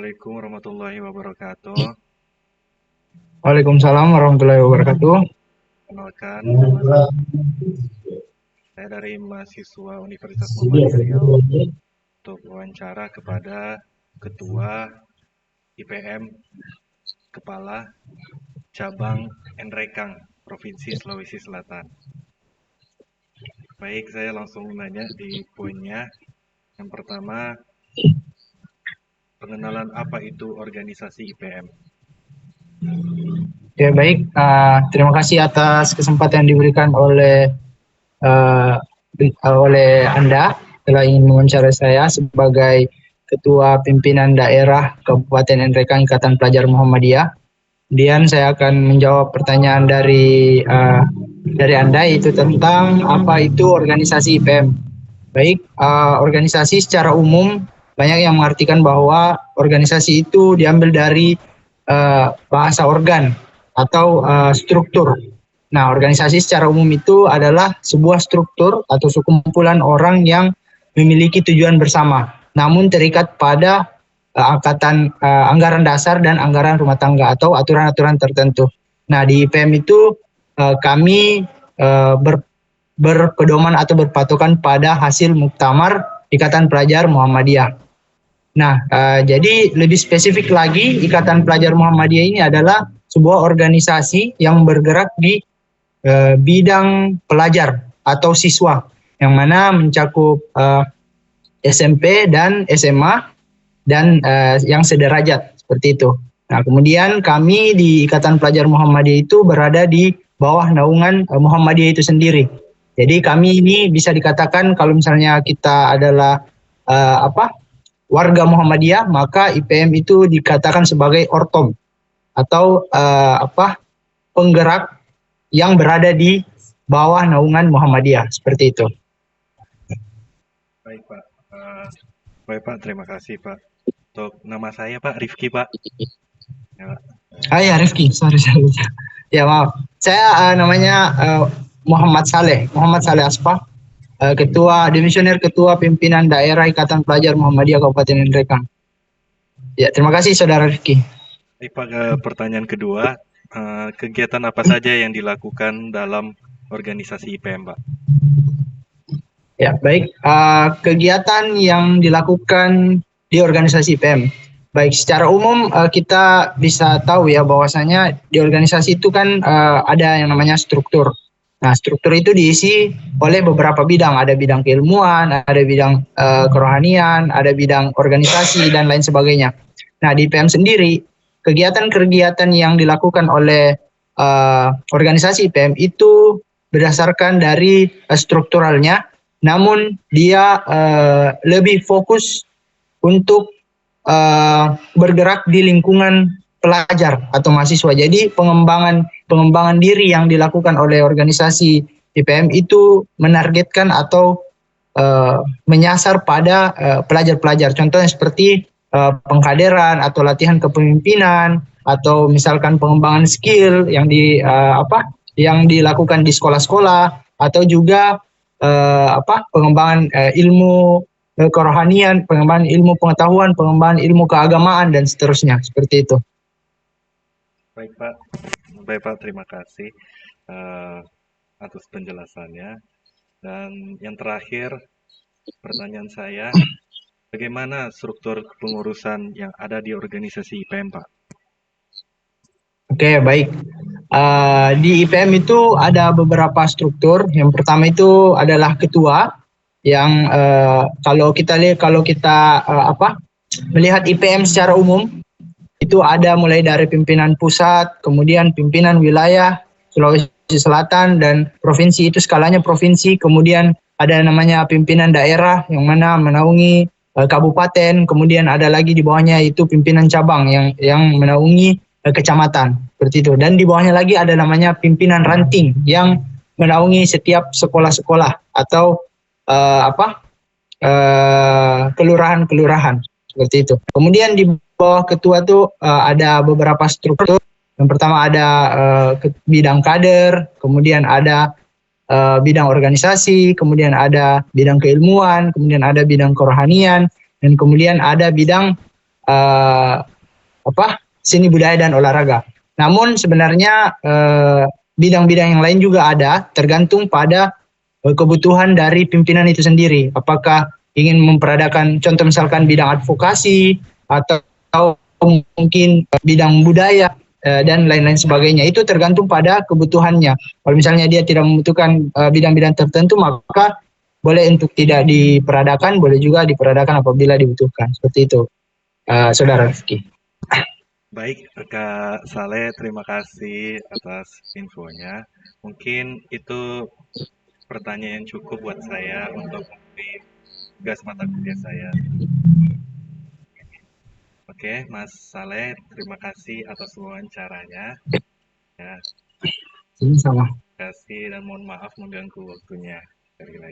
Assalamualaikum warahmatullahi wabarakatuh. Waalaikumsalam warahmatullahi wabarakatuh. Kenalkan, nama saya dari mahasiswa Universitas Muhammadiyah Riau untuk wawancara kepada Ketua IPM Kepala Cabang Nrekang Provinsi Sulawesi Selatan. Baik, saya langsung nanya di poinnya. Yang pertama, pengenalan apa itu organisasi IPM? Ya baik, terima kasih atas kesempatan yang diberikan uh, oleh Anda telah ingin mewawancarai saya sebagai Ketua Pimpinan Daerah Kabupaten Nrekang Ikatan Pelajar Muhammadiyah. Kemudian saya akan menjawab pertanyaan dari Anda, yaitu tentang apa itu organisasi IPM. Baik, organisasi secara umum banyak yang mengartikan bahwa organisasi itu diambil dari bahasa organ atau struktur. Nah, organisasi secara umum itu adalah sebuah struktur atau sekumpulan orang yang memiliki tujuan bersama, namun terikat pada anggaran dasar dan anggaran rumah tangga atau aturan-aturan tertentu. Nah, di IPM itu kami berpedoman atau berpatokan pada hasil muktamar Ikatan Pelajar Muhammadiyah. Nah, jadi lebih spesifik lagi, Ikatan Pelajar Muhammadiyah ini adalah sebuah organisasi yang bergerak di bidang pelajar atau siswa, yang mana mencakup SMP dan SMA dan yang sederajat seperti itu. Nah, kemudian kami di Ikatan Pelajar Muhammadiyah itu berada di bawah naungan Muhammadiyah itu sendiri. Jadi kami ini bisa dikatakan kalau misalnya kita adalah warga Muhammadiyah, maka IPM itu dikatakan sebagai ortom atau penggerak yang berada di bawah naungan Muhammadiyah, seperti itu. Baik, Pak. Baik, Pak. Terima kasih, Pak. Untuk nama saya, Pak, Rifki, Pak. Ya, Pak. Ya, Rifki, sorry. Ya, maaf. Saya namanya Muhammad Saleh Aspa, Dimisioner Ketua Pimpinan Daerah Ikatan Pelajar Muhammadiyah Kabupaten Nrekang. Ya, terima kasih Saudara Rifki. Baik, Pak, pertanyaan kedua. Kegiatan apa saja yang dilakukan dalam organisasi IPM, Pak? Ya, baik. Kegiatan yang dilakukan di organisasi IPM. Baik, secara umum kita bisa tahu ya bahwasanya di organisasi itu kan ada yang namanya struktur. Nah, struktur itu diisi oleh beberapa bidang. Ada bidang keilmuan, ada bidang kerohanian, ada bidang organisasi, dan lain sebagainya. Nah, di IPM sendiri, kegiatan-kegiatan yang dilakukan oleh organisasi IPM itu berdasarkan dari strukturalnya, namun dia lebih fokus untuk bergerak di lingkungan pelajar atau mahasiswa. Jadi pengembangan diri yang dilakukan oleh organisasi IPM itu menargetkan atau menyasar pada pelajar-pelajar. Contohnya seperti pengkaderan atau latihan kepemimpinan, atau misalkan pengembangan skill yang dilakukan di sekolah-sekolah, atau juga pengembangan ilmu kerohanian, pengembangan ilmu pengetahuan, pengembangan ilmu keagamaan, dan seterusnya, seperti itu. Baik, Pak. Baik, Pak. Terima kasih atas penjelasannya. Dan yang terakhir, pertanyaan saya, bagaimana struktur pengurusan yang ada di organisasi IPM, Pak? Oke, baik. Di IPM itu ada beberapa struktur. Yang pertama itu adalah ketua, yang kalau kita melihat IPM secara umum, itu ada mulai dari pimpinan pusat, kemudian pimpinan wilayah Sulawesi Selatan, dan provinsi itu skalanya provinsi, kemudian ada namanya pimpinan daerah yang mana menaungi kabupaten, kemudian ada lagi di bawahnya itu pimpinan cabang yang menaungi kecamatan, seperti itu. Dan di bawahnya lagi ada namanya pimpinan ranting yang menaungi setiap sekolah-sekolah atau kelurahan-kelurahan, seperti itu. Kemudian di bawah ketua tuh ada beberapa struktur. Yang pertama ada bidang kader, kemudian ada bidang organisasi, kemudian ada bidang keilmuan, kemudian ada bidang kerohanian, dan kemudian ada bidang eh, seni budaya dan olahraga. Namun sebenarnya bidang-bidang yang lain juga ada, tergantung pada kebutuhan dari pimpinan itu sendiri. Apakah ingin memperadakan, contoh misalkan bidang advokasi atau mungkin bidang budaya dan lain-lain sebagainya. Itu tergantung pada kebutuhannya. Kalau misalnya dia tidak membutuhkan bidang-bidang tertentu, maka boleh untuk tidak diperadakan, boleh juga diperadakan apabila dibutuhkan. Seperti itu, Saudara Rifki. Baik, Kak Saleh, terima kasih atas infonya. Mungkin itu pertanyaan cukup buat saya untuk memenuhi tugas mata kuliah saya. Oke, Mas Saleh, terima kasih atas wawancaranya. Ya, Sama-sama. terima kasih dan mohon maaf mengganggu waktunya. Sekali lagi.